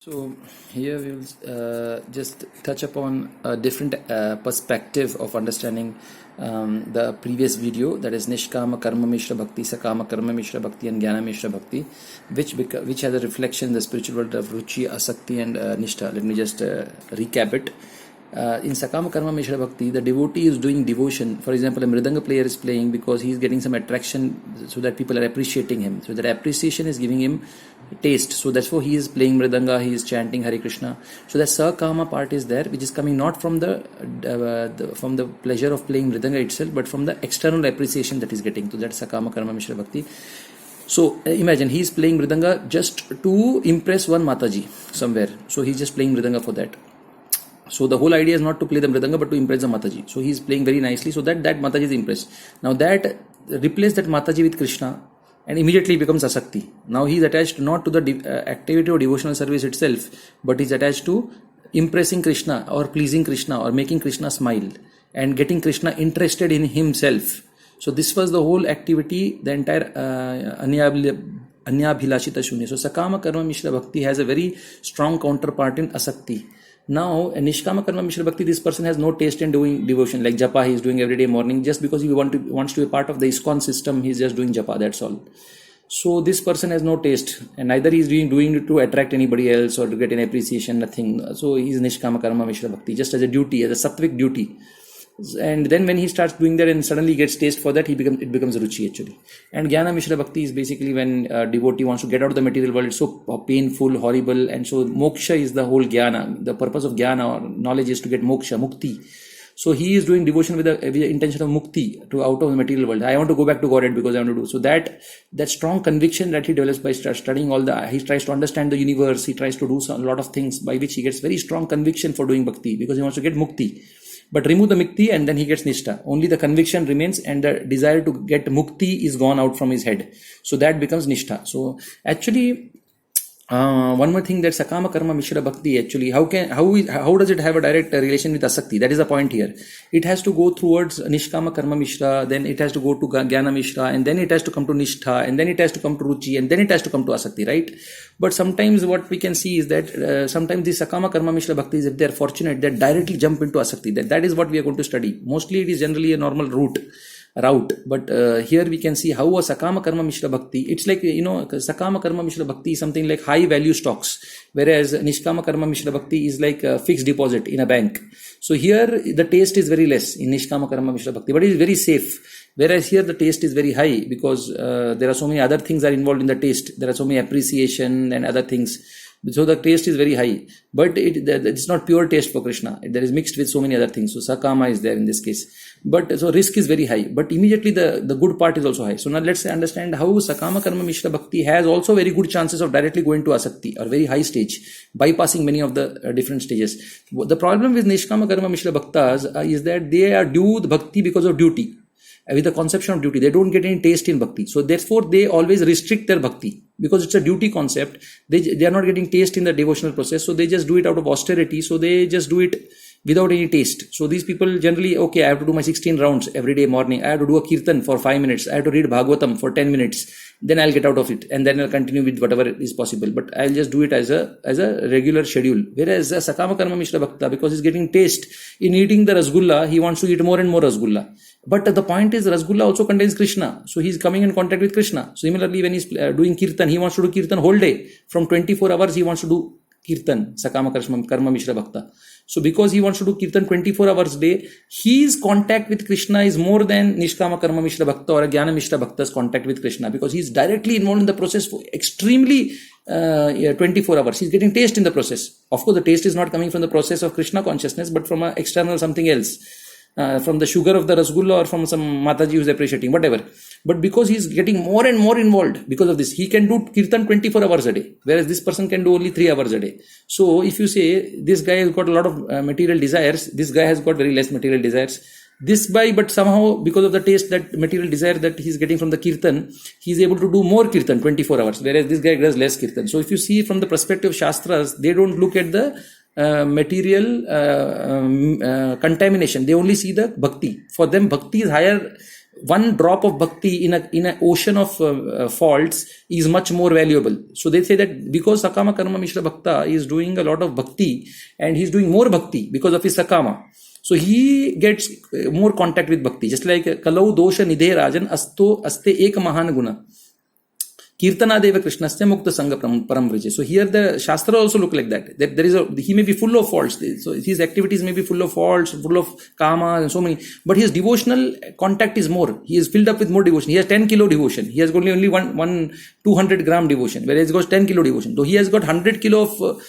So here we will just touch upon a different perspective of understanding the previous video, that is Nishkama Karma Misra Bhakti, Sakama Karma Misra Bhakti and Jnana Misra Bhakti, which has a reflection in the spiritual world of Ruchi, Asakti and Nishtha. Let me just recap it. In Sakama Karma Mishra Bhakti, the devotee is doing devotion. For example, a Mridanga player is playing because he is getting some attraction, so that people are appreciating him. So that appreciation is giving him taste. So that's why he is playing Mridanga, he is chanting Hare Krishna. So that Sakama part is there, which is coming not from the pleasure of playing Mridanga itself, but from the external appreciation that he is getting. So that's Sakama Karma Mishra Bhakti. So imagine he is playing Mridanga just to impress one Mataji somewhere. So he is just playing Mridanga for that. So the whole idea is not to play the Mridanga but to impress the Mataji. So he is playing very nicely so that Mataji is impressed. Now that replace that Mataji with Krishna and immediately becomes Asakti. Now he is attached not to the activity or devotional service itself, but is attached to impressing Krishna or pleasing Krishna or making Krishna smile and getting Krishna interested in himself. So this was the whole activity, the entire Anyabhilashita Shunya. So Sakama Karma Mishra Bhakti has a very strong counterpart in Asakti. Now, in Nishkama Karma Mishra Bhakti, this person has no taste in doing devotion, like japa he is doing every day morning, just because he wants to be part of the ISKCON system, he is just doing japa, that's all. So this person has no taste, and neither he is doing it to attract anybody else or to get an appreciation, nothing. So he is Nishkama Karma Mishra Bhakti, just as a duty, as a sattvic duty. And then when he starts doing that and suddenly gets taste for that, it becomes Ruchi actually. And Jnana Mishra Bhakti is basically when a devotee wants to get out of the material world. It's so painful, horrible, and so moksha is the whole Jnana. The purpose of Jnana or knowledge is to get moksha, mukti. So he is doing devotion with the intention of mukti, to out of the material world. I want to go back to Godhead because I want to do. So that strong conviction that he develops by studying he tries to understand the universe, he tries to do a lot of things by which he gets very strong conviction for doing bhakti because he wants to get mukti. But remove the mukti and then he gets nishtha. Only the conviction remains and the desire to get mukti is gone out from his head. So that becomes nishtha. So actually, one more thing, that Sakama Karma Mishra Bhakti actually, how does it have a direct relation with Asakti? That is the point here. It has to go towards Nishkama Karma Mishra, then it has to go to Jnana Mishra, and then it has to come to Nishtha, and then it has to come to Ruchi, and then it has to come to Asakti, right? But sometimes what we can see is that sometimes the Sakama Karma Mishra Bhakti, if they are fortunate, they directly jump into Asakti. That is what we are going to study. Mostly it is generally a normal route, but here we can see how a Sakama Karma Mishra Bhakti, it's like, Sakama Karma Mishra Bhakti is something like high value stocks, whereas Nishkama Karma Mishra Bhakti is like a fixed deposit in a bank. So here the taste is very less in Nishkama Karma Mishra Bhakti, but it is very safe, whereas here the taste is very high because there are so many other things are involved in the taste. There are so many appreciation and other things. So the taste is very high, but it's not pure taste for Krishna. There is mixed with so many other things. So Sakama is there in this case. But so risk is very high, but immediately the good part is also high. So now let's understand how Sakama Karma Mishra Bhakti has also very good chances of directly going to Asakti or very high stage, bypassing many of the different stages. The problem with Nishkama Karma Mishra Bhaktas is that they are do Bhakti because of duty. With the conception of duty, they don't get any taste in bhakti. So therefore, they always restrict their bhakti because it's a duty concept. They are not getting taste in the devotional process. So they just do it out of austerity. So they just do it without any taste. So these people generally, okay, I have to do my 16 rounds every day morning. I have to do a kirtan for 5 minutes. I have to read Bhagavatam for 10 minutes. Then I'll get out of it. And then I'll continue with whatever is possible. But I'll just do it as a regular schedule. Whereas Sakama Karma Mishra Bhakta, because he's getting taste in eating the Rasgulla, he wants to eat more and more Rasgulla. But the point is, Rasgulla also contains Krishna. So he's coming in contact with Krishna. Similarly, when he's doing kirtan, he wants to do kirtan whole day. From 24 hours, he wants to do kirtan, Sakama Karma Mishra Bhakta. So because he wants to do kirtan 24 hours a day, his contact with Krishna is more than Nishkama Karma Mishra Bhakta or Jnana Mishra Bhakta's contact with Krishna, because he's directly involved in the process for extremely 24 hours. He's getting taste in the process. Of course, the taste is not coming from the process of Krishna consciousness, but from an external something else. From the sugar of the Rasgulla or from some Mataji who is appreciating, whatever. But because he is getting more and more involved because of this, he can do kirtan 24 hours a day, whereas this person can do only 3 hours a day. So if you say this guy has got a lot of material desires, this guy has got very less material desires. But somehow because of the taste, that material desire that he is getting from the kirtan, he is able to do more kirtan 24 hours, whereas this guy does less kirtan. So if you see from the perspective of Shastras, they don't look at the material contamination. They only see the bhakti. For them, bhakti is higher one drop of bhakti in a ocean of faults is much more valuable. So they say that because Sakama Karma Mishra Bhakta is doing a lot of bhakti, and he's doing more bhakti because of his Sakama. So he gets more contact with bhakti. Just like Kalau Dosha Nidhe Rajan Asto Aste Ek Mahan Guna. Kirtana Deva Krishnasya Mukta Sangha Param Vrije. So here the Shastra also look like that. That there is he may be full of faults. So his activities may be full of faults, full of kama and so many. But his devotional contact is more. He is filled up with more devotion. He has 10 kilo devotion. He has only one 200 gram devotion. Whereas he got 10 kilo devotion. So he has got 100 kilo of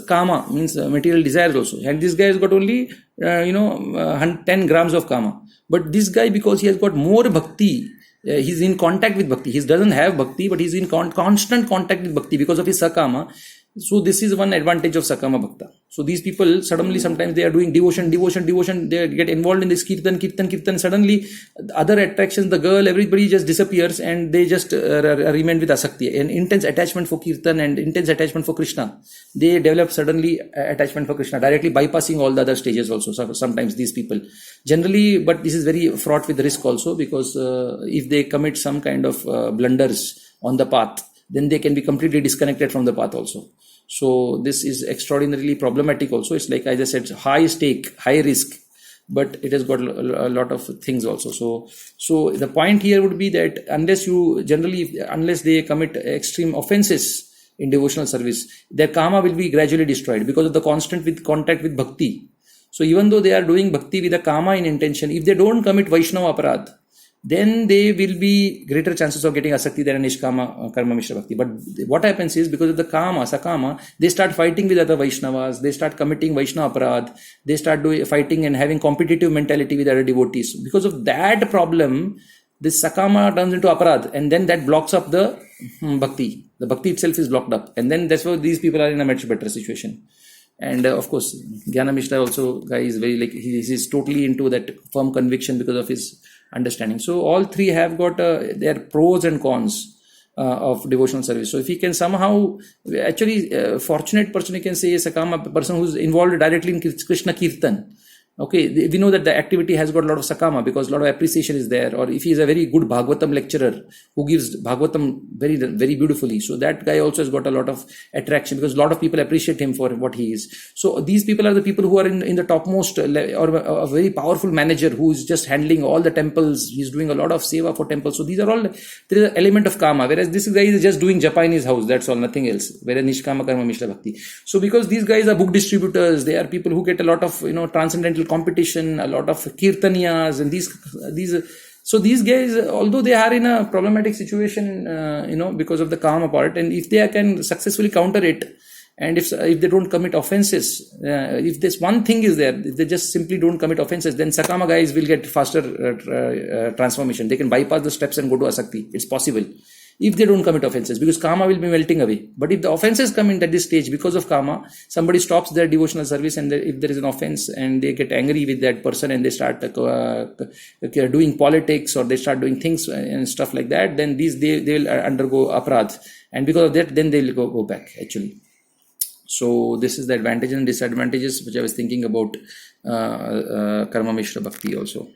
kama, means material desires also. And this guy has got only 10 grams of kama. But this guy, because he has got more bhakti, he's in contact with bhakti. He doesn't have bhakti, but he's in constant contact with bhakti because of his sakama. So this is one advantage of sakama bhakta. So these people suddenly, sometimes they are doing devotion. They get involved in this kirtan. Suddenly other attractions, the girl, everybody just disappears, and they just remain with asakti, an intense attachment for kirtan and intense attachment for Krishna. They develop suddenly attachment for Krishna, directly bypassing all the other stages also. So sometimes these people generally, but this is very fraught with risk also, because if they commit some kind of blunders on the path, then they can be completely disconnected from the path also. So this is extraordinarily problematic also. It's like, as I said, high stake, high risk, but it has got a lot of things also. So the point here would be that unless they commit extreme offenses in devotional service, their karma will be gradually destroyed because of the constant contact with bhakti. So even though they are doing bhakti with a karma in intention, if they don't commit Vaishnava aparadh, then they will be greater chances of getting asakti than a nishkama karma mishra bhakti. But what happens is, because of the kama, sakama, they start fighting with other Vaishnavas, they start committing Vaishnava aparadh, they start fighting and having competitive mentality with other devotees. Because of that problem, this sakama turns into aparadh, and then that blocks up the bhakti. The bhakti itself is blocked up, and then that's why these people are in a much better situation. And of course, Jnana Mishra also, guy is very like, he's totally into that firm conviction because of his understanding. So all three have got their pros and cons of devotional service. So if he can somehow, actually, fortunate person, you can say, is a Sakama person who's involved directly in Krishna Kirtan. Okay, we know that the activity has got a lot of sakama because a lot of appreciation is there. Or if he is a very good Bhagavatam lecturer who gives Bhagavatam very, very beautifully, so that guy also has got a lot of attraction because a lot of people appreciate him for what he is. So these people are the people who are in the topmost, or a very powerful manager who is just handling all the temples. He's doing a lot of seva for temples. So these are all, there is an element of kama, whereas this guy is just doing japa in his house. That's all, nothing else. Whereas nishkama karma mishra bhakti. So because these guys are book distributors, they are people who get a lot of transcendental competition, a lot of kirtaniyas, and these guys, although they are in a problematic situation, because of the karma part, and if they can successfully counter it, and if they don't commit offenses, if this one thing is there, if they just simply don't commit offenses, then sakama guys will get faster transformation. They can bypass the steps and go to asakti. It's possible if they don't commit offenses, because karma will be melting away. But if the offenses come in at this stage because of karma, somebody stops their devotional service, and if there is an offense and they get angry with that person and they start doing politics, or they start doing things and stuff like that, then they will undergo aparadh, and because of that, then they will go back actually. So this is the advantages and disadvantages which I was thinking about karma mishra bhakti also.